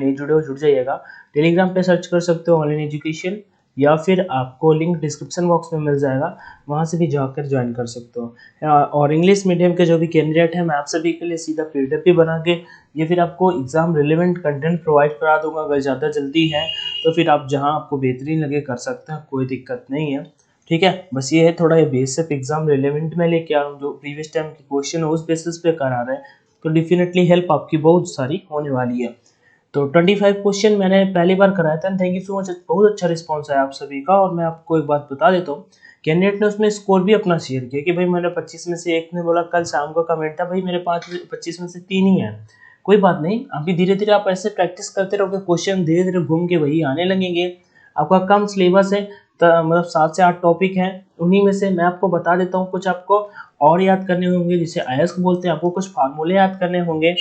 नहीं जुड़े हो जुड़ जाइएगा। टेलीग्राम पे सर्च कर सकते हो ऑनलाइन एजुकेशन, या फिर आपको लिंक डिस्क्रिप्शन बॉक्स में मिल जाएगा, वहाँ से भी जाकर ज्वाइन कर सकते हो। और इंग्लिश मीडियम के जो भी कैंडिडेट हैं, मैं आप सभी के लिए सीधा पीडीएफ भी बना के या फिर आपको एग्जाम रिलेवेंट कंटेंट प्रोवाइड करा दूंगा। अगर ज़्यादा जल्दी है तो फिर आप जहाँ आपको बेहतरीन लगे कर सकते हैं, कोई दिक्कत नहीं है। ठीक है, बस ये है थोड़ा ये बेसिक एग्जाम रिलेवेंट में लेके आ रहा हूँ, जो प्रीवियस टाइम के क्वेश्चन है उस बेसिस पे करा रहे हैं, तो डेफिनेटली हेल्प आपकी बहुत सारी होने वाली है। तो 25 क्वेश्चन मैंने पहली बार कराया था। थैंक यू सो मच, बहुत अच्छा रिस्पांस आया आप सभी का। और मैं आपको एक बात बता देता हूँ, कैंडिडेट ने उसमें स्कोर भी अपना शेयर किया कि भाई मैंने 25 में से एक ने बोला, कल शाम को कमेंट था भाई मेरे 25 में से 3 ही है। कोई बात नहीं, अभी धीरे धीरे आप ऐसे प्रैक्टिस करते रहोगे, क्वेश्चन धीरे धीरे घूम के वही आने लगेंगे। आपका कम सिलेबस है, मतलब 7 से 8 टॉपिक हैं, उन्हीं में से मैं आपको बता देता हूँ। कुछ आपको और याद करने होंगे, जिसे आयस्क बोलते हैं, आपको कुछ फार्मूले याद करने होंगे।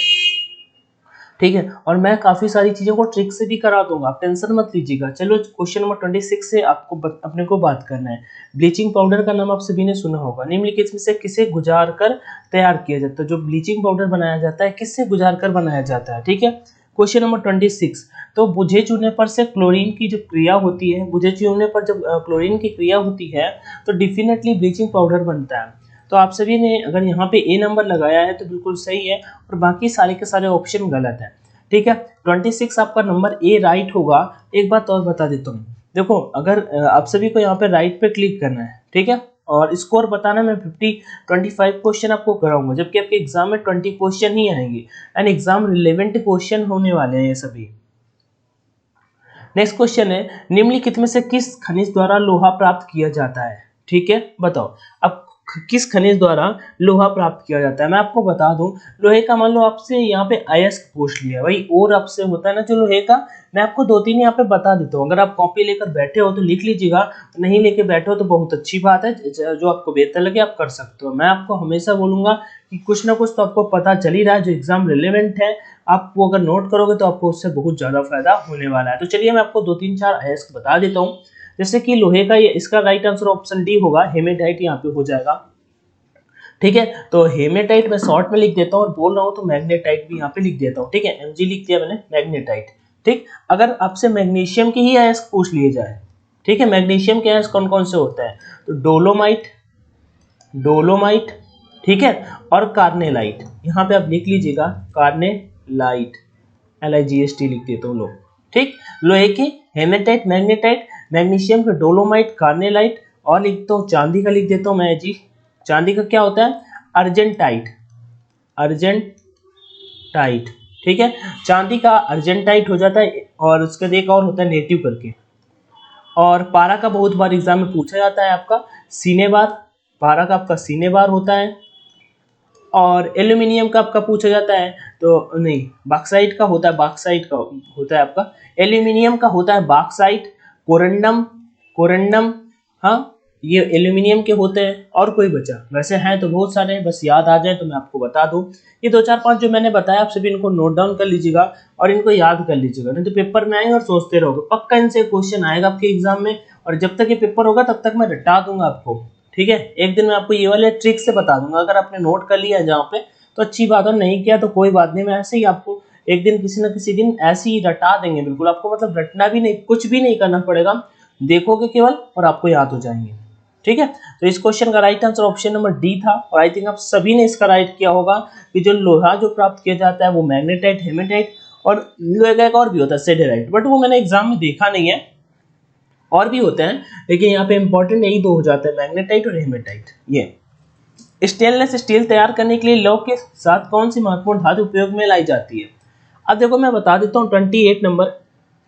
ठीक है, और मैं काफी सारी चीजों को ट्रिक से भी करा दूंगा, आप टेंशन मत लीजिएगा। चलो क्वेश्चन नंबर 26 से आपको अपने को बात करना है। ब्लीचिंग पाउडर का नाम आप सभी ने सुना होगा। निम्नलिखित में से किसे गुजार कर तैयार किया जाता है? जो ब्लीचिंग पाउडर बनाया जाता है किससे गुजार कर बनाया जाता है? ठीक है, क्वेश्चन नंबर 26, तो बुझे चूने पर से क्लोरीन की जो क्रिया होती है, बुझे चूने पर जब क्लोरीन की क्रिया होती है तो डेफिनेटली ब्लीचिंग पाउडर बनता है। तो आप सभी ने अगर यहाँ पे ए नंबर लगाया है तो बिल्कुल सही है, और बाकी सारे के सारे ऑप्शन गलत है। ठीक है, 26 आपका नंबर ए राइट होगा। एक बात और बता देता हूँ, देखो अगर आप सभी को यहाँ पे राइट पे क्लिक करना है, ठीक है, और स्कोर बताना, मैं 25 क्वेश्चन आपको कराऊंगा, जबकि आपके एग्जाम में 20 क्वेश्चन ही आएंगे, एंड एग्जाम रिलेवेंट क्वेश्चन होने वाले हैं ये सभी। नेक्स्ट क्वेश्चन है, निम्नलिखित में से किस खनिज द्वारा लोहा प्राप्त किया जाता है? ठीक है, बताओ अब किस खनिज द्वारा लोहा प्राप्त किया जाता है। मैं आपको बता दूं, लोहे का मान लो आपसे यहाँ पे अयस्क पूछ लिया भाई, और आपसे होता है ना जो लोहे का, मैं आपको 2-3 यहाँ पे बता देता हूँ। अगर आप कॉपी लेकर बैठे हो तो लिख लीजिएगा, नहीं लेके बैठे हो तो बहुत अच्छी बात है, जो आपको बेहतर लगे आप कर सकते हो। मैं आपको हमेशा बोलूंगा कि कुछ ना कुछ तो आपको पता चल ही रहा है जो एग्जाम रिलेवेंट है, आप वो अगर नोट करोगे तो आपको उससे बहुत ज्यादा फायदा होने वाला है। तो चलिए मैं आपको 2-3-4 अयस्क बता देता हूँ। जैसे कि लोहे का, ये इसका राइट आंसर ऑप्शन डी होगा, हेमेटाइट यहाँ पे हो जाएगा। ठीक है, तो हेमेटाइट मैं शॉर्ट में लिख देता हूँ, और बोल रहा हूँ तो मैग्नेटाइट भी यहाँ पे लिख देता हूँ। ठीक है, एमजी लिख दिया मैंने, मैग्नेटाइट। ठीक, अगर आपसे मैग्नीशियम की ही अयस्क पूछ लिए जाए, ठीक है, मैग्नीशियम के अयस्क कौन कौन से होते हैं, तो डोलोमाइट, डोलोमाइट, ठीक है, और कार्नेलाइट। यहाँ पे आप लिख लीजिएगा कार्नेलाइट, LIGST लिख देता हूँ लोग। ठीक, लोहे के हेमेटाइट, मैग्नेटाइट, मैग्नीशियम के डोलोमाइट, कार्नेलाइट, और लिखता हूँ चांदी का लिख देता हूँ मैं जी। चांदी का क्या होता है, अर्जेंटाइट, अर्जेंटाइट। ठीक है, चांदी का अर्जेंटाइट हो जाता है, और उसके एक और होता है नेटिव करके। और पारा का बहुत बार एग्जाम में पूछा जाता है आपका सीनेबार, पारा का आपका सीनेबार होता है। और एल्यूमिनियम का आपका पूछा जाता है, तो नहीं, बॉक्साइट का होता है, बॉक्साइट का होता है आपका, एल्यूमिनियम का होता है बॉक्साइट, कोरंडम, कोरंडम, हाँ ये एल्यूमिनियम के होते हैं। और कोई बचा, वैसे हैं तो बहुत सारे हैं, बस याद आ जाए तो मैं आपको बता दूं। ये 2-4-5 जो मैंने बताया आप सभी इनको नोट डाउन कर लीजिएगा और इनको याद कर लीजिएगा, नहीं तो पेपर में आएंगे और सोचते रहोगे, पक्का इनसे क्वेश्चन आएगा आपके एग्जाम में। और जब तक ये पेपर होगा तब तक मैं रटा दूंगा आपको। ठीक है, एक दिन मैं आपको ये वाले ट्रिक से बता दूंगा, अगर आपने नोट कर लिया है जहाँ पे तो अच्छी बात है, नहीं किया तो कोई बात नहीं, मैं ऐसे ही आपको एक दिन किसी न किसी दिन ऐसे ही रटा देंगे बिल्कुल। आपको मतलब रटना भी नहीं, कुछ भी नहीं करना पड़ेगा, देखोगे केवल और आपको याद हो जाएंगे। ठीक है, तो इस क्वेश्चन का right answer option number D था, और आई थिंक आप सभी ने इसका राइट किया होगा कि जो लोहा जो प्राप्त किया जाता है वो मैग्नेटाइट, हेमेटाइट, और लोहे का एक और भी होता है सेडेराइट, बट वो मैंने एग्जाम में देखा नहीं है, और भी होते हैं, लेकिन यहाँ पे इंपॉर्टेंट यही दो हो जाते हैं, मैग्नेटाइट और हेमेटाइट। ये स्टेनलेस स्टील तैयार करने के लिए लौह के साथ कौन सी महत्वपूर्ण धातु उपयोग में लाई जाती है? अब देखो मैं बता देता हूँ 28 नंबर,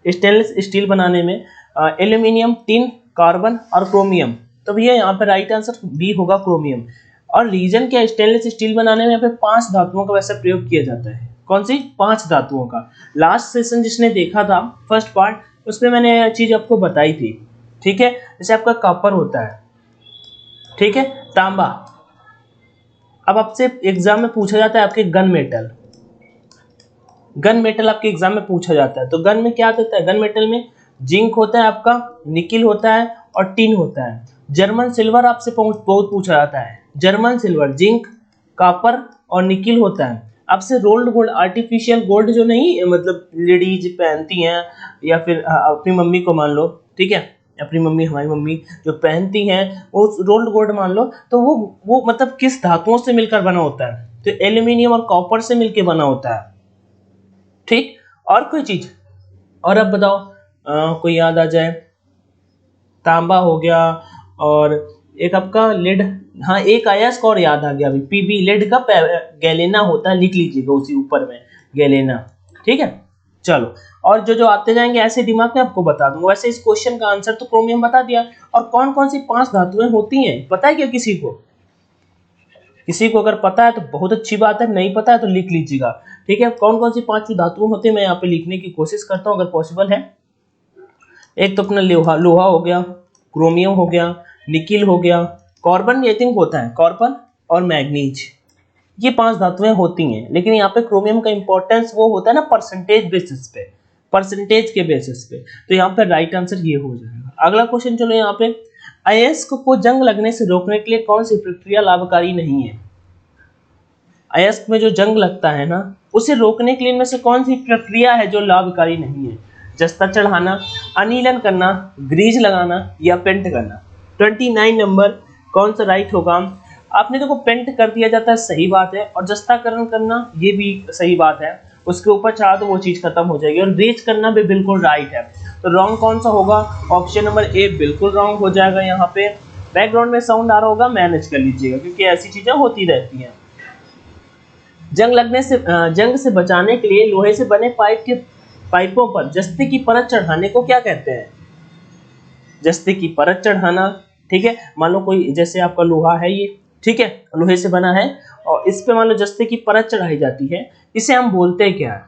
स्टेनलेस स्टील बनाने में एल्यूमिनियम, टिन, कार्बन और क्रोमियम। तो भैया यहाँ पे राइट आंसर बी होगा, क्रोमियम। और रीजन क्या, स्टेनलेस स्टील बनाने में यहाँ पे 5 धातुओं का वैसे प्रयोग किया जाता है। कौन सी 5 धातुओं का? लास्ट सेशन जिसने देखा था फर्स्ट पार्ट, उसमें मैंने यह चीज आपको बताई थी। ठीक है, जैसे आपका कॉपर होता है, ठीक है, तांबा। अब आपसे एग्जाम में पूछा जाता है आपके गन मेटल, गन मेटल आपके एग्जाम में पूछा जाता है, तो गन में क्या होता है, गन मेटल में जिंक होता है आपका, निकिल होता है और टिन होता है। जर्मन सिल्वर आपसे बहुत पूछा जाता है, जर्मन सिल्वर, जिंक, कॉपर और निकिल होता है। आपसे रोल्ड गोल्ड, आर्टिफिशियल गोल्ड जो नहीं मतलब लेडीज पहनती हैं या फिर अपनी मम्मी को मान लो, ठीक है, अपनी मम्मी, हमारी मम्मी जो पहनती हैं वो रोल्ड गोल्ड मान लो, तो वो मतलब किस धातुओं से मिलकर बना होता है? तो एल्यूमिनियम और कॉपर से मिलकर बना होता है। ठीक, और कोई चीज? और अब बताओ कोई याद आ जाए। तांबा हो गया, और एक आपका लेड, हाँ एक अयस्क और याद आ गया अभी, पीबी लेड का गैलेना होता है, लिख लीजिएगा उसी ऊपर में गैलेना। ठीक है, चलो, और जो जो आते जाएंगे ऐसे दिमाग में आपको बता दूंगा। वैसे इस क्वेश्चन का आंसर तो क्रोमियम बता दिया। और कौन कौन सी 5 धातुएं होती हैं पता है क्या किसी को? किसी को अगर पता है तो बहुत अच्छी बात है, नहीं पता है तो लिख लीजिएगा। ठीक है, कौन कौन सी 5 धातुएं होती है मैं यहाँ पे लिखने की कोशिश करता हूँ अगर पॉसिबल है। एक तो अपना लोहा, लोहा हो गया, क्रोमियम हो गया, निकिल हो गया, कार्बन आई थिंक होता है, कार्बन और मैग्नीज, ये 5 धातुएं होती हैं। लेकिन यहाँ पे क्रोमियम का इंपॉर्टेंस वो होता है ना परसेंटेज बेसिस पे, परसेंटेज के बेसिस पे, तो यहाँ पे राइट आंसर ये हो जाएगा। अगला क्वेश्चन चलो यहाँ पे, अयस्क को जंग लगने से रोकने के लिए कौन सी प्रक्रिया लाभकारी नहीं है? अयस्क में जो जंग लगता है ना उसे रोकने के लिए इनमें से कौन सी प्रक्रिया है जो लाभकारी नहीं है? जस्ता चढ़ाना, अनिलन करना, ग्रीज लगाना या पेंट करना। 29 नंबर कौन सा राइट होगा? आपने देखो पेंट कर दिया जाता है, सही बात है, और जस्ताकरण करना ये भी सही बात है, उसके ऊपर चढ़ा तो वो चीज खत्म हो जाएगी, और ग्रीज करना भी बिल्कुल राइट है। तो रॉन्ग कौन सा होगा? ऑप्शन नंबर ए बिल्कुल रॉन्ग हो जाएगा। यहाँ पे बैकग्राउंड में साउंड आ रहा होगा, मैनेज कर लीजिएगा क्योंकि ऐसी चीजें होती रहती हैं। जंग से बचाने के लिए लोहे से बने पाइपों पर जस्ते की परत चढ़ाने को क्या कहते हैं? जस्ते की परत चढ़ाना। ठीक है, मान लो कोई जैसे आपका लोहा है ये, ठीक है, लोहे से बना है और इस पे मान लो जस्ते की परत चढ़ाई जाती है, इसे हम बोलते हैं क्या?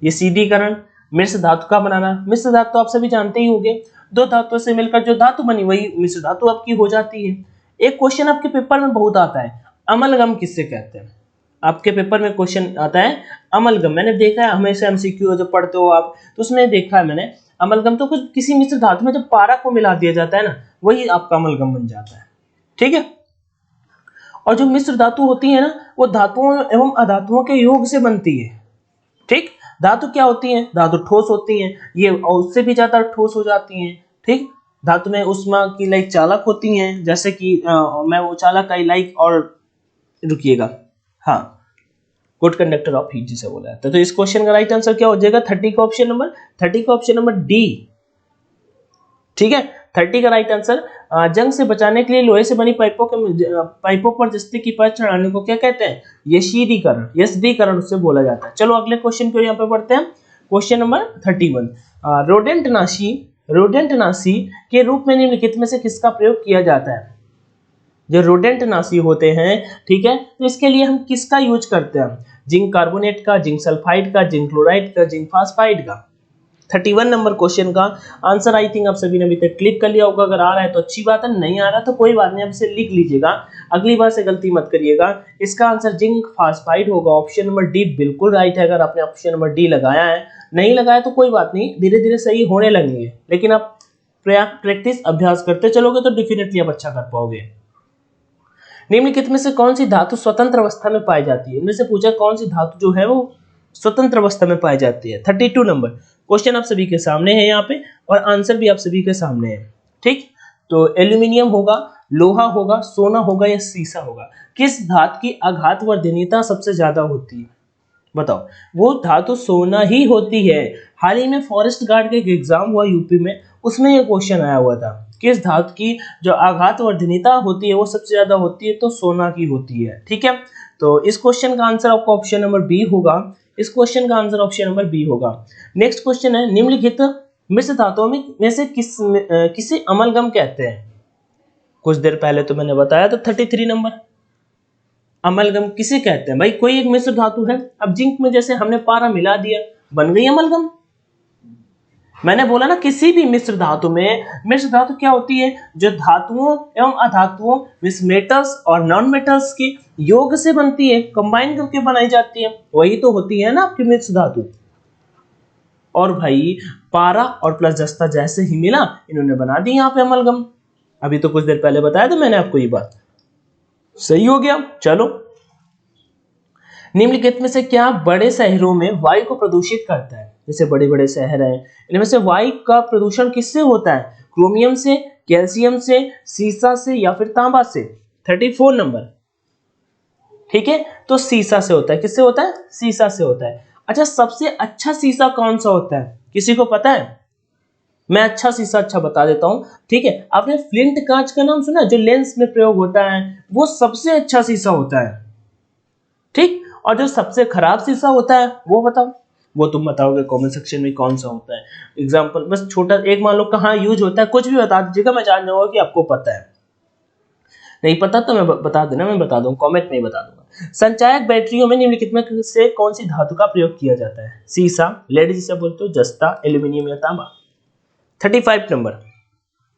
ये सीधीकरण। मिश्र धातु का बनाना, मिश्र धातु तो आप सभी जानते ही होंगे, दो धातुओं से मिलकर जो धातु बनी वही मिश्र धातु आपकी हो जाती है। एक क्वेश्चन आपके पेपर में बहुत आता है, अमलगम किससे कहते हैं? आपके पेपर में क्वेश्चन आता है अमलगम, मैंने देखा है हमेशा एमसीक्यू जो पढ़ते हो आप तो उसमें देखा है मैंने। अमलगम तो कुछ किसी मिश्र धातु में जब पारा को मिला दिया जाता है ना वही आपका अमलगम बन जाता है। ठीक है, और जो मिश्र धातु होती है ना वो धातुओं एवं अधातुओं के योग से बनती है। ठीक, धातु क्या होती है? धातु ठोस होती हैं, ये उससे भी ज्यादा ठोस हो जाती हैं। ठीक, धातु में उष्मा की लाइक चालक होती हैं, जैसे कि मैं वो चालक आई लाइक, और रुकिएगा, हाँ, गुड कंडक्टर ऑफ हीट जिसे बोला जाता है। तो इस क्वेश्चन का राइट आंसर क्या हो जाएगा? 30 का ऑप्शन नंबर डी। ठीक है, 30 का राइट आंसर। जंग से बचाने के लिए लोहे से बनी पाइपों पर जस्ते की परत चढ़ाने को क्या कहते हैं? यस्दीकरण उससे बोला जाता है। चलो अगले क्वेश्चन को यहाँ पे पढ़ते हैं। क्वेश्चन नंबर 31, रोडेंटनाशी के रूप में निम्नलिखित में से किसका प्रयोग किया जाता है? जो रोडेंटनाशी होते हैं, ठीक है, तो इसके लिए हम किसका यूज करते हैं? जिंक कार्बोनेट का, जिंक सल्फाइड का, जिंक क्लोराइड का, जिंक फास्फाइड का। 31 नंबर क्वेश्चन का आंसर आई थिंक आप सभी ने अभी तक क्लिक कर लिया होगा। अगर आ रहा है तो अच्छी बात है, नहीं आ रहा तो कोई बात नहीं, आप इसे लिख लीजिएगा, अगली बार से गलती मत करिएगा। इसका आंसर जिंक फास्फाइड होगा। ऑप्शन नंबर डी बिल्कुल राइट है। अगर आपने ऑप्शन नंबर डी लगाया है, नहीं लगाया तो कोई बात नहीं, धीरे धीरे सही होने लगेंगे, लेकिन आप प्रैक्टिस अभ्यास करते चलोगे तो डेफिनेटली आप अच्छा कर पाओगे। निम्नलिखित में से कौन सी धातु स्वतंत्र अवस्था में पाई जाती है? इनमें से पूछा कौन सी धातु जो है वो स्वतंत्र अवस्था में पाई जाती है। 32 नंबर क्वेश्चन आप सभी के सामने है यहाँ पे, और आंसर भी आप सभी के सामने है। ठीक, तो एल्यूमिनियम होगा, लोहा होगा, सोना होगा या सीसा होगा। किस धातु की आघातवर्धनीयता सबसे ज्यादा होती है? बताओ, वो धातु सोना ही होती है। हाल ही में फॉरेस्ट गार्ड का एक एग्जाम हुआ यूपी में, उसमें ये क्वेश्चन आया हुआ था, किस धातु की जो आघातवर्धनीयता होती है वो सबसे ज्यादा होती है, तो सोना की होती है। ठीक है, तो इस क्वेश्चन का आंसर आपका ऑप्शन नंबर बी होगा। इस क्वेश्चन का आंसर ऑप्शन नंबर बी होगा। नेक्स्ट क्वेश्चन है, निम्नलिखित मिश्र धातुओं में से किसे अमलगम कहते हैं? कुछ देर पहले तो मैंने बताया था 33 नंबर, अमलगम किसे कहते हैं? भाई कोई एक मिश्र धातु है, अब जिंक में जैसे हमने पारा मिला दिया, बन गई अमलगम। मैंने बोला ना किसी भी मिश्र धातु में, मिश्र धातु क्या होती है? जो धातुओं एवं अधातुओं मेटल्स और नॉन मेटल्स के योग से बनती है, कंबाइन करके बनाई जाती है, वही तो होती है ना आपकी मिश्र धातु। और भाई पारा और प्लस जस्ता जैसे ही मिला, इन्होंने बना दी यहाँ पे अमलगम। अभी तो कुछ देर पहले बताया था मैंने आपको ये बात, सही हो गया। चलो निम्नलिखित में से क्या बड़े शहरों में वायु को प्रदूषित करता है? जैसे बड़े बड़े शहर हैं, इनमें से वायु का प्रदूषण किससे होता है? क्रोमियम से, कैल्शियम से, सीसा से या फिर तांबा से? 34 नंबर। ठीक है, तो सीसा से होता है। किससे होता है? सीसा से होता है। अच्छा, सबसे अच्छा सीसा कौन सा होता है, किसी को पता है? मैं अच्छा शीशा अच्छा बता देता हूं। ठीक है, आपने फ्लिंट कांच का नाम सुना, जो लेंस में प्रयोग होता है, वो सबसे अच्छा शीशा होता है। ठीक, और जो सबसे खराब शीशा होता है वो बताओ। वो तुम बताओगे कमेंट सेक्शन में कौन सा होता है। एग्जांपल बस छोटा एक मान लो कहाँ यूज होता है, कुछ भी बता दीजिएगा, मैं जान जाऊंगा कि आपको पता है। नहीं पता तो मैं बता देना, मैं बता दूंगा, कमेंट में बता दूंगा। संचायक बैटरियों में निम्नलिखित में से कौन सी धातु का प्रयोग किया जाता है? सीसा, लेड जिसे बोलते हो, जस्ता, एल्यूमिनियम या तांबा? 35 नंबर।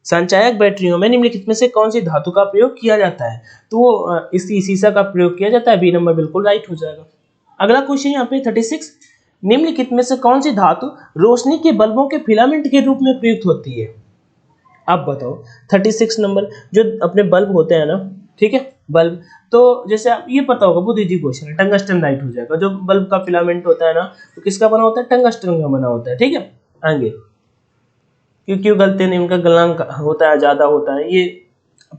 संचायक बैटरियों में निम्नलिखित में से कौन सी धातु का प्रयोग किया जाता है? तो इसी सीसा का प्रयोग किया जाता है। बी नंबर बिल्कुल राइट हो जाएगा। अगला क्वेश्चन यहाँ पे 36, निम्नलिखित में से कौन सी धातु रोशनी के बल्बों के फिलामेंट के रूप में प्रयुक्त होती है? आप बताओ। 36 नंबर, जो अपने बल्ब होते हैं ना, ठीक है, बल्ब, तो जैसे आप ये पता होगा, बहुत इजी क्वेश्चन है, टंगस्टन राइट हो जाएगा। जो बल्ब का फिलामेंट होता है ना, तो किसका बना होता है? टंगस्टन का बना होता है। ठीक है, आगे क्यों गलते नहीं, उनका गलनांक होता है, ज्यादा होता है। ये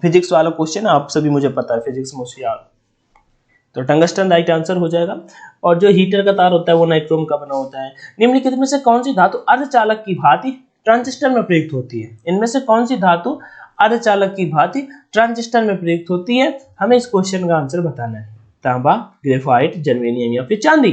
फिजिक्स वाला क्वेश्चन आप सभी, मुझे पता है, फिजिक्स में होशियार। तो टंगस्टन राइट आंसर हो जाएगा। और जो हीटर का तार होता है वो नाइट्रोम का बना होता है। निम्नलिखित में से कौन सी धातु अर्धचालक की भांति ट्रांजिस्टर में प्रयुक्त होती है? इनमें से कौन सी धातु अर्धचालक की भांति ट्रांजिस्टर में प्रयुक्त होती है? हमें इस क्वेश्चन का आंसर बताना है। तांबा, ग्रेफाइट, जर्मेनियम या फिर चांदी?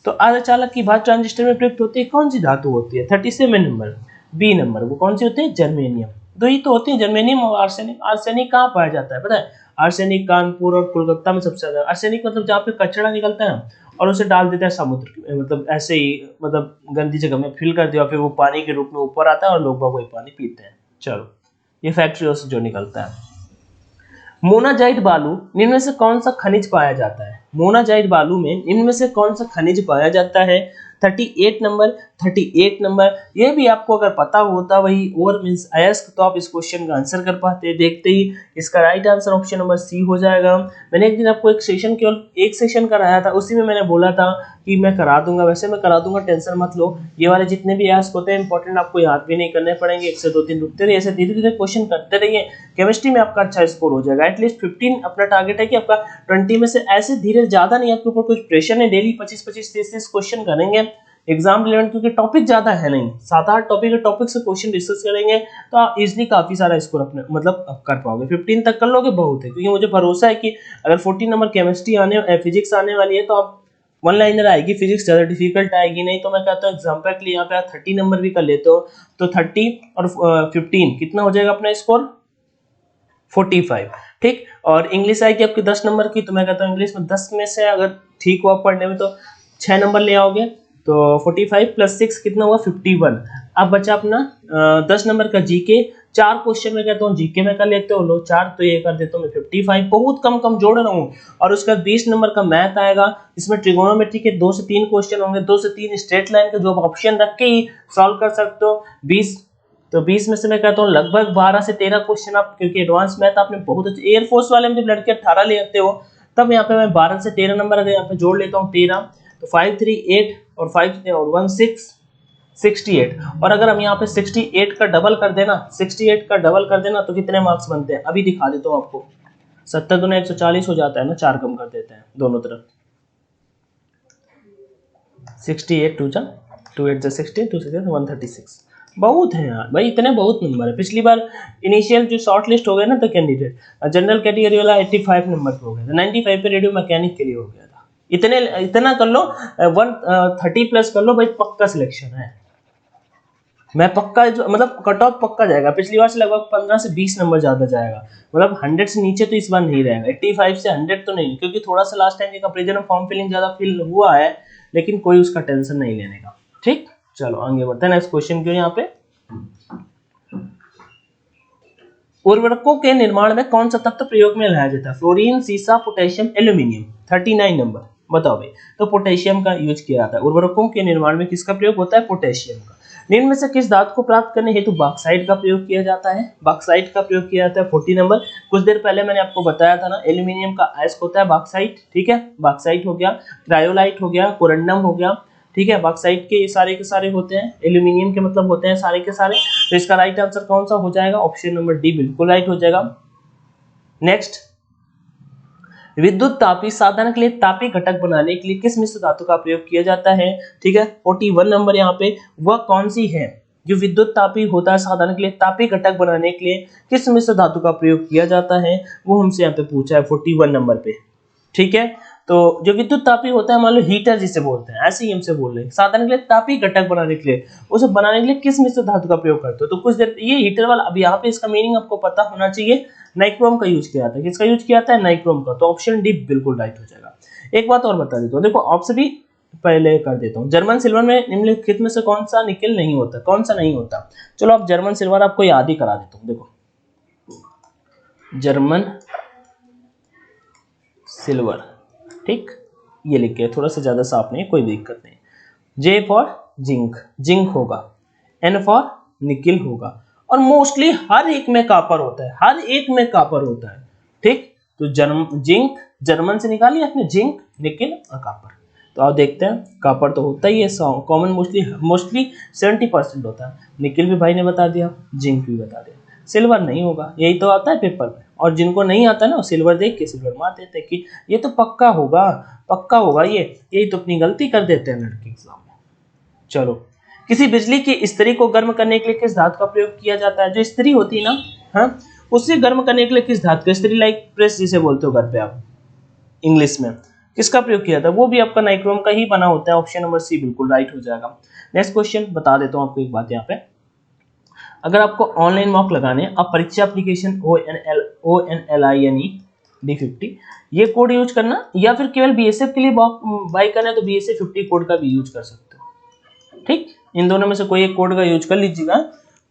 तो अर्धचालक की भांति ट्रांजिस्टर में प्रयुक्त होती है कौन सी धातु होती है? 37 नंबर, बी नंबर। वो कौन सी होती है? जर्मेनियम। दो ही तो होती है, जर्मेनियम और आर्सेनिक। आर्सेनिक कहाँ पाया जाता है पता है? आर्सेनिक कानपुर और कोलकाता में सबसे ज्यादा। आर्सेनिक मतलब जहाँ पे कचरा निकलता है ना, और उसे डाल देता है समुद्र में, मतलब ऐसे ही, मतलब गंदी जगह में फिल कर दिया, फिर वो पानी के रूप में ऊपर आता है और लोग वही पानी पीते हैं। चलो, ये फैक्ट्रियों से जो निकलता है। मोनाजाइट बालू निम्न में से कौन सा खनिज पाया जाता है? मोनाजाइट बालू में निम्न में से कौन सा खनिज पाया जाता है? 38 नंबर। 38 नंबर, ये भी आपको अगर पता होता वही और मींस अयस्क, तो आप इस क्वेश्चन का आंसर कर पाते। देखते ही इसका right answer option number C हो जाएगा। मैंने एक दिन आपको एक सेशन, केवल एक सेशन कराया था, उसी में मैंने बोला था कि मैं करा दूंगा, वैसे मैं करा दूंगा, टेंशन मत लो। ये वाले जितने भी अयस्क होते हैं इंपॉर्टेंट, आपको याद भी नहीं करने पड़ेंगे, 1 से 2 दिन रुकते रहिए, ऐसे धीरे धीरे क्वेश्चन करते रहिए। केमिस्ट्री में आपका अच्छा स्कोर हो जाएगा। एटलीस्ट 15 अपना टारगेट है कि आपका 20 में से ऐसे धीरे, ज्यादा नहीं, आपके ऊपर कुछ प्रेशर नहीं, डेली 25-25, 30-30 क्वेश्चन करेंगे एग्जाम रिलेवेंट, क्योंकि टॉपिक ज्यादा है नहीं, 7-8 टॉपिक से क्वेश्चन डिस्कस करेंगे, तो आप इजिली काफी सारा स्कोर अपने मतलब कर पाओगे। 15 तक कर लोगे बहुत है, क्योंकि मुझे भरोसा है कि अगर 14 नंबर केमिस्ट्री आने, फिजिक्स आने वाली है, तो आप वन लाइनर आएगी, फिजिक्स ज्यादा डिफिकल्ट आएगी नहीं। तो मैं कहता हूँ एग्जाम्पल के लिए यहाँ पे आप 30 नंबर भी कर लेते हो, तो 30 और 15 कितना हो जाएगा अपना स्कोर? 45। ठीक, और इंग्लिश आएगी आपकी 10 नंबर की, तो मैं कहता हूँ इंग्लिश में 10 में से अगर ठीक हो आप पढ़ने में, तो 6 नंबर ले आओगे, तो 45 + 6 कितना हुआ? 51। अब बचा अपना 10 नंबर का जीके। 4 क्वेश्चन में कहता हूँ जीके में कर लेते हो, लो 4, तो ये कर देता हूँ मैं 55, बहुत कम कम जोड़ रहा हूँ। और उसका 20 नंबर का मैथ आएगा, इसमें ट्रिगोनोमेट्री के 2 से 3 क्वेश्चन होंगे, 2 से 3 स्ट्रेट लाइन के, जो आप ऑप्शन रख के ही सॉल्व कर सकते हो। 20, तो 20 में से मैं कहता हूँ लगभग 12 से 13 क्वेश्चन आप, क्योंकि एडवांस मैथ आपने बहुत अच्छे, एयरफोर्स वाले में जब लड़के 18 ले आते हो, तब यहाँ पे मैं 12 से 13 नंबर अगर यहाँ पे जोड़ लेता हूँ 13, तो 5 3 8 और 5 और 1 6 68। और अगर हम यहाँ पे 68 का डबल कर देना, 68 का डबल कर देना, तो कितने मार्क्स बनते हैं? अभी दिखा देता हूँ आपको। 70 दूना 140 हो जाता है ना, 4 कम कर देते हैं दोनों तरफ। 68 2 2 8 16 2 6 136। बहुत है यार भाई, इतने बहुत नंबर है। पिछली बार इनिशियल जो शॉर्ट लिस्ट हो गया ना, तो कैंडिडेट जनरल कैटेगरी वाला 85 नंबर पे हो गया था, 95 पे रेडियो मैकेनिक के लिए हो गया था। इतना कर लो, 130+ कर लो भाई, पक्का सिलेक्शन है। मैं पक्का, मतलब कट ऑफ पक्का जाएगा। पिछली बार से लगभग 15 से 20 नंबर ज्यादा जाएगा, मतलब 100 से नीचे तो इस बार नहीं रहेगा। 85 से 100 तो नहीं, क्योंकि थोड़ा सा लास्ट टाइम के कंपेरिजन में फॉर्म फिलिंग ज्यादा फिल हुआ है, लेकिन कोई उसका टेंशन नहीं लेने का। ठीक, चलो आगे बढ़ते हैं। नेक्स्ट क्वेश्चन क्यों यहाँ पे, उर्वरकों के निर्माण में कौन सा तत्व प्रयोग में लाया जाता है? फ्लोरीन, सीसा, पोटेशियम, एल्यूमिनियम। 39 नंबर। बताओ भाई। तो पोटेशियम का यूज किया जाता है। उर्वरकों के निर्माण में किसका प्रयोग होता है? पोटेशियम का। निम्न में से किस धातु को प्राप्त करने हेतु बॉक्साइट का प्रयोग किया जाता है? बॉक्साइट का प्रयोग किया जाता है 40 नंबर। कुछ देर पहले मैंने आपको बताया था ना, एल्यूमिनियम का अयस्क होता है बॉक्साइट, ठीक है, बॉक्साइट हो गया, क्रायोलाइट हो गया, कोरंडम हो गया, ठीक है। बॉक्साइट के सारे होते हैं, एल्यूमिनियम के मतलब होते हैं सारे के सारे। तो इसका राइट आंसर कौन सा हो जाएगा? ऑप्शन नंबर डी बिल्कुल राइट हो जाएगा। नेक्स्ट, विद्युत तापी साधन के लिए तापी घटक बनाने के लिए किस मिश्र धातु का प्रयोग किया जाता है? ठीक है, 41 नंबर यहाँ पे। वह कौन सी है जो विद्युत तापी होता है साधन के लिए तापी घटक बनाने के लिए किस मिश्र धातु का प्रयोग किया जाता है? वो हमसे यहाँ पे पूछा है 41 नंबर पे, ठीक है। तो जो विद्युत तापी होता है, मान लो हीटर जिसे बोलते हैं, ऐसे ही हमसे बोल रहे हैं साधन के लिए तापी घटक बनाने के लिए, उसे बनाने के लिए किस मिश्र धातु का प्रयोग करते हो? तो कुछ देर ये हीटर वाला, अब यहाँ पे इसका मीनिंग आपको पता होना चाहिए। नाइक्रोम का यूज किया जाता है। किसका यूज किया जाता है? नाइक्रोम का। तो ऑप्शन डी बिल्कुल राइट हो जाएगा। एक बात और बता देता हूँ, देखो ऑप्शन भी पहले कर देता हूँ। जर्मन सिल्वर में निम्नलिखित में से कौन सा निकेल नहीं होता? कौन सा नहीं होता? चलो अब जर्मन सिल्वर आपको याद ही करा देता हूँ। देखो जर्मन सिल्वर, ठीक, ये लिख के थोड़ा सा ज्यादा साफ नहीं, कोई दिक्कत नहीं। जे फॉर जिंक, जिंक होगा। एन फॉर निकिल होगा। और मोस्टली हर एक में कॉपर होता है, हर एक में कॉपर होता है, ठीक। तो जिंक जर्मन से निकालिए आपने, जिंक, निकिल और कॉपर। तो आप देखते हैं कॉपर तो होता ही है कॉमन, मोस्टली 70% होता है। निकिल भी भाई ने बता दिया, जिंक भी बता दिया। सिल्वर नहीं होगा, यही तो आता है पेपर में। और जिनको नहीं आता ना, सिल्वर देख के सिल्वर मार देते कि ये तो पक्का होगा, पक्का होगा, यही तो अपनी गलती कर देते हैं लड़के एग्जाम में। चलो, किसी बिजली की इस्त्री को गर्म करने के लिए किस धातु का प्रयोग किया जाता है? जो इस्त्री होती है ना, हाँ, उससे गर्म करने के लिए किस धातु का, इस्त्री लाइक प्रेस जिसे बोलते हो घर पे आप इंग्लिश में, किसका प्रयोग किया था? वो भी आपका नाइक्रोम का ही बना होता है। ऑप्शन नंबर सी बिल्कुल राइट हो जाएगा। नेक्स्ट क्वेश्चन बता देता हूँ आपको एक बात यहाँ पे। अगर आपको ऑनलाइन मॉक लगाने, अब परीक्षा एप्लीकेशन ONLINE D50 ये कोड यूज करना, या फिर केवल BSF के लिए बाई करना है तो BSF 50 कोड का भी यूज कर सकते हो, ठीक। इन दोनों में से कोई एक कोड का यूज कर लीजिएगा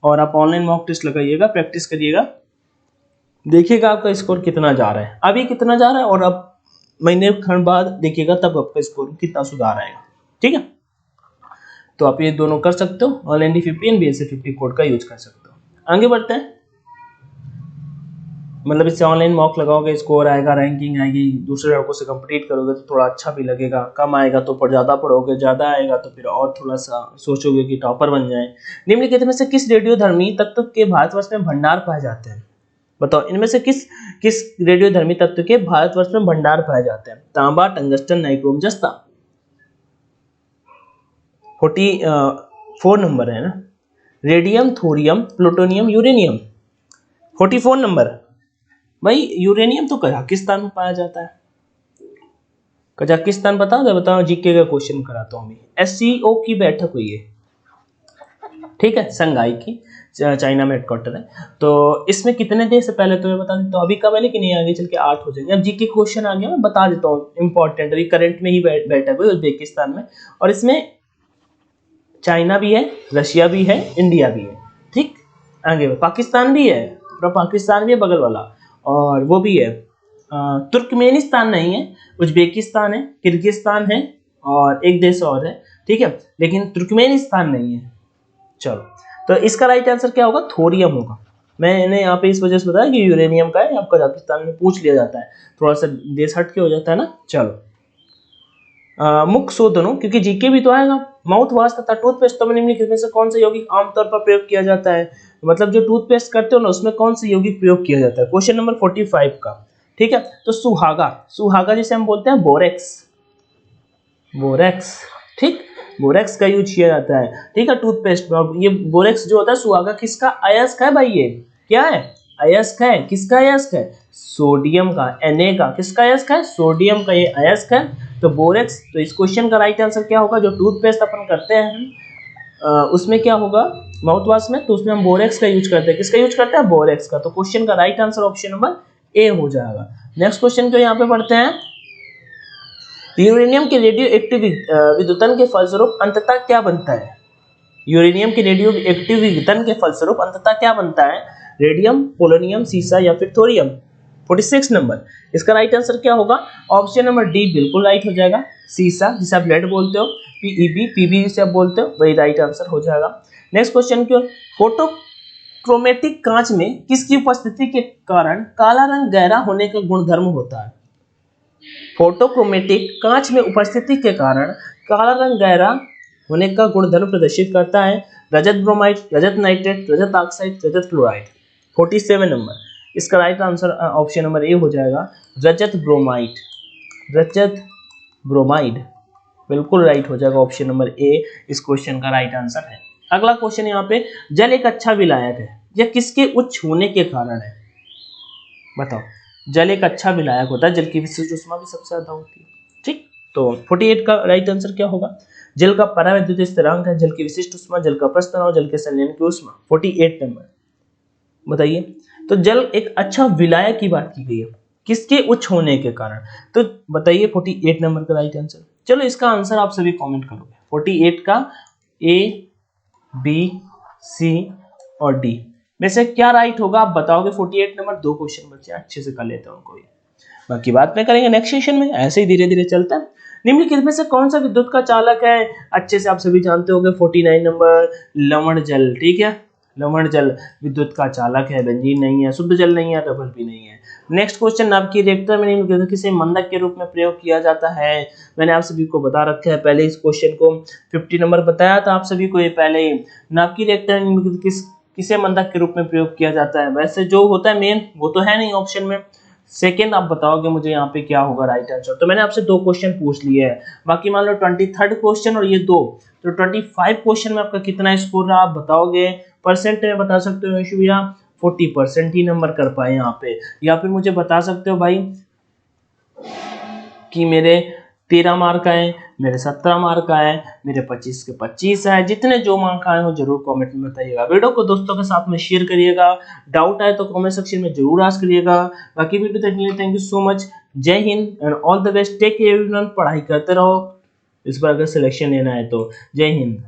और आप ऑनलाइन मॉक टेस्ट लगाइएगा, प्रैक्टिस करिएगा, देखिएगा आपका स्कोर कितना जा रहा है, अभी कितना जा रहा है और अब महीने खंड बाद देखिएगा तब आपका स्कोर कितना सुधार आएगा, ठीक है। तो आप ये दोनों कर सकते हो, online D50 and BSF 50 code का यूज कर सकते हो। आगे बढ़ते हैं, मतलब इससे ऑनलाइन मॉक लगाओगे, स्कोर आएगा, रैंकिंग आएगी, दूसरे लड़कों से कंपीट करोगे तो थोड़ा अच्छा भी लगेगा, कम आएगा तो पर ज़्यादा पढ़ोगे, ज़्यादा आएगा तो फिर और थोड़ा सा सोचोगे कि टॉपर बन जाए। निम्नलिखित में से किस रेडियोधर्मी तत्व के भारतवर्ष में भंडार पाए जाते हैं? बताओ, इनमें से किस किस रेडियोधर्मी तत्व के भारतवर्ष में भंडार पाए जाते हैं? तांबा, टंगस्टन, नाइक्रोम, जस्ता। 44 नंबर है ना, radium, thorium, plutonium, uranium. 44 number भाई। यूरेनियम तो कजाकिस्तान में पाया जाता है। कजाकिस्तान बताओ, जीके का क्वेश्चन कराता हूँ। SCO की बैठक हुई है, ठीक है, संघाई की, चाइना में हेडक्वार्टर है। तो इसमें कितने देश से, पहले तो मैं बता देता हूँ, अभी कब है लेकिन ये आगे चल के 8 हो जाएंगे। अब जीके क्वेश्चन आ गया, मैं बता देता हूँ इंपॉर्टेंट, अभी करंट में ही बैठक हुई उज्बेकिस्तान में, और इसमें चाइना भी है, रशिया भी है, इंडिया भी है, ठीक। आगे पाकिस्तान भी है, पाकिस्तान भी है बगल वाला, और वो भी है, तुर्कमेनिस्तान नहीं है, उज्बेकिस्तान है, किर्गिस्तान है, और एक देश और है, ठीक है, लेकिन तुर्कमेनिस्तान नहीं है। चलो, तो इसका राइट आंसर क्या होगा? थोरियम होगा। मैंने यहाँ पे इस वजह से बताया कि यूरेनियम का है, आपका कजाकिस्तान में पूछ लिया जाता है, थोड़ा सा देश हट के हो जाता है ना। चलो, मुख शोधनों, क्योंकि जीके भी तो आएगा। माउथ वॉश तथा टूथपेस्ट तो निम्नलिखित में से कौन सा यौगिक आमतौर पर प्रयोग किया जाता है? मतलब जो टूथपेस्ट करते हो ना, उसमें कौन सा यौगिक प्रयोग किया जाता है? क्वेश्चन नंबर 45 का, ठीक है। तो सुहागा जिसे हम बोलते हैं बोरेक्स, ठीक, बोरेक्स का यूज किया जाता है, ठीक है, टूथपेस्ट में। ये बोरेक्स जो होता है सुहागा किसका अयस्क है भाई? ये क्या है? अयस्क है। किसका अयस्क है? सोडियम का, Na का। किसका अयस्क है? सोडियम का, ये अयस्क है। तो बोरेक्स, तो इस क्वेश्चन का राइट आंसर क्या होगा? जो टूथपेस्ट अपन करते हैं उसमें क्या होगा माउथ वॉश में, तो उसमें हम बोरेक्स का यूज करते हैं। किसका यूज करते हैं? बोरेक्स का। तो क्वेश्चन का right answer option number A हो जाएगा। नेक्स्ट क्वेश्चन को यहाँ पे पढ़ते हैं। यूरेनियम के रेडियो एक्टिव विद्युतन के फलस्वरूप अंततः क्या बनता है? यूरेनियम के रेडियो एक्टिव विघटन के फलस्वरूप अंततः क्या बनता है? रेडियम, पोलोनियम, सीसा या फिर थोरियम? 46 नंबर, इसका राइट आंसर क्या होगा? ऑप्शन नंबर डी बिल्कुल राइट हो जाएगा। सीसा जिसे आप लेड बोलते हो, पीईबी पीबी जिसे आप बोलते हो, वही राइट आंसर हो जाएगा। नेक्स्ट क्वेश्चन क्यों, फोटो क्रोमेटिक कांच में किसकी उपस्थिति के कारण काला रंग गहरा होने का गुणधर्म होता है? फोटोक्रोमेटिक कांच में उपस्थिति के कारण काला रंग गहरा होने का गुणधर्म प्रदर्शित करता है रजत ब्रोमाइड, रजत नाइट्रेट, रजत ऑक्साइड, रजत फ्लोराइड। 47 नंबर, इसका right answer option number A हो जाएगा, रजत ब्रोमाइड। रजत ब्रोमाइड बिल्कुल राइट हो जाएगा, ऑप्शन नंबर ए इस क्वेश्चन का राइट आंसर है। अगला क्वेश्चन यहाँ पे, जल एक अच्छा विलायक है, यह किसके उच्च होने के कारण है? बताओ, जल एक अच्छा विलायक होता है, जल की विशिष्ट ऊष्मा भी सबसे ज्यादा होती है। ठीक, तो 48 का राइट आंसर क्या होगा? जल का परावैद्युत स्थिरांक है, जल की विशिष्ट ऊष्मा, जल का प्रस्थ तनाव, जल के संलयन की ऊष्मा। 48 नंबर बताइए। तो जल एक अच्छा विलायक की बात की गई है, किसके उच्च होने के कारण? तो बताइए 48 नंबर का राइट आंसर। चलो इसका आंसर आप सभी कमेंट करोगे। 48 का ए, बी, सी और डी में से क्या राइट होगा आप बताओगे। 48 नंबर, 2 क्वेश्चन बचे, अच्छे से कर लेते हैं उनको भी, बाकी बात में करेंगे नेक्स्ट सेशन में, ऐसे ही धीरे धीरे चलता है। निम्नलिखित में से कौन सा विद्युत का चालक है? अच्छे से आप सभी जानते होंगे। 49 नंबर, लवण जल। ठीक है, लवण जल विद्युत का चालक है, बेंजीन नहीं है, शुद्ध जल नहीं है, रबर भी नहीं है। नेक्स्ट क्वेश्चन, नाभिकीय रिएक्टर में निम्नलिखित किसे मंदक के रूप में प्रयोग किया जाता है? मैंने आप सभी को बता रखा है पहले, इस क्वेश्चन को 50 नंबर बताया था आप सभी को ये पहले ही। नाभिकीय रिएक्टर में किसे मंदक के रूप में प्रयोग किया जाता है? वैसे जो होता है मेन वो तो है नहीं ऑप्शन में, सेकेंड आप बताओगे मुझे यहाँ पे क्या होगा राइट आंसर। तो मैंने आपसे 2 क्वेश्चन पूछ लिए हैं, बाकी मान लो 23rd क्वेश्चन और ये 2, तो 25 क्वेश्चन में आपका कितना स्कोर रहा आप बताओगे। परसेंट में बता सकते हो यशु भैया 40% ही नंबर कर पाए यहाँ पे, या फिर मुझे बता सकते हो भाई कि मेरे 13 मार्क आए, मेरे 17 मार्क आए, मेरे 25 के 25 आए। जितने जो मार्क आए हो जरूर कमेंट में बताइएगा। वीडियो को दोस्तों के साथ में शेयर करिएगा, डाउट आए तो कमेंट सेक्शन में जरूर आस्क करिएगा। बाकी वीडियो देखने के लिए थैंक यू सो मच। जय हिंद and all the best, take care everyone. पढ़ाई करते रहो, इस बार अगर सिलेक्शन लेना है तो। जय हिंद।